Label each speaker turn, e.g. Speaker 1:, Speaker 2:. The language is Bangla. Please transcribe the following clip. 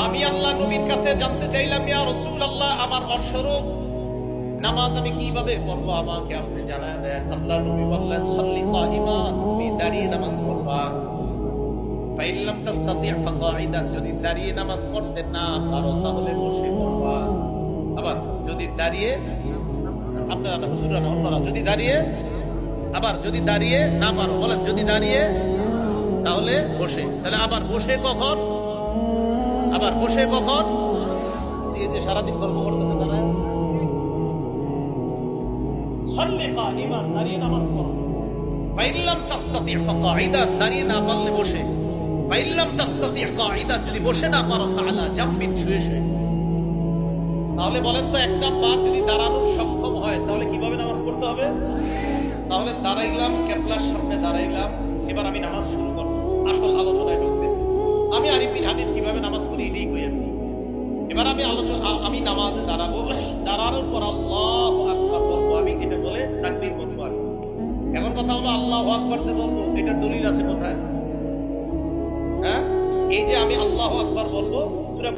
Speaker 1: আমি আল্লাহ নবীর কাছে জানতে চাইলাম, ইয়া রাসূলুল্লাহ, আমার অস্বরূপ নামাজ আমি কিভাবে পড়বো, আমাকে আপনি জানায় দেন। আল্লাহ নবী বললেন, সাল্লি কাইমান, তুমি দাঁড়িয়ে নামাজ পড়বা। ফাইন লাম তাস্তাতি' ফাকাইদান, যদি দাঁড়িয়ে নামাজ পড়তে না পারো তাহলে বসে পড়বা। আবার যদি দাঁড়িয়ে, আপনারা না হুজুররা না অন্যরা, যদি দাঁড়িয়ে, আবার যদি দাঁড়িয়ে না পারো, বলেন যদি দাঁড়িয়ে তাহলে বসে। তাহলে আবার বসে কখন, আবার বসে কখন? এই যে সারাদিন গল্প করতেছে তারা, সাল্লি কাইমান, দাঁড়িয়ে নামাজ পড়ো। ফাইন লাম তাস্তাতি' ফাকাইদান, দাঁড়িয়ে না পারলে বসে। ফাইন লাম তাস্তাতি' কাইদান, যদি বসে না পারো ফাআলা জামবিন, শুয়ে শুয়ে। তাহলে বলেন তো, একটা বার যদি দাঁড়ানোর সক্ষম হয় তাহলে কিভাবে নামাজ পড়তে হবে? তাহলে দাঁড়াইলাম, কেবলার সামনে দাঁড়াইলাম, এবার আমি নামাজ শুরু করবো। আসল আলোচনায় ঢুকতেছি। আমি আরিফ বিন হামিদ কিভাবে নামাজ পড়ি এটাই কই আপনি। এবার আমি নামাজে দাঁড়াবো, দাঁড়ানোর পর আল্লাহু আকবার বলবো আমি, এটা বলে তাকবীর বলবো আমি। এখন কথা হলো, আল্লাহু আকবার যে বলবো এটার দলিল আছে কোথায়? হ্যাঁ, এই যে আমি আল্লাহু আকবার বলবো, সূরা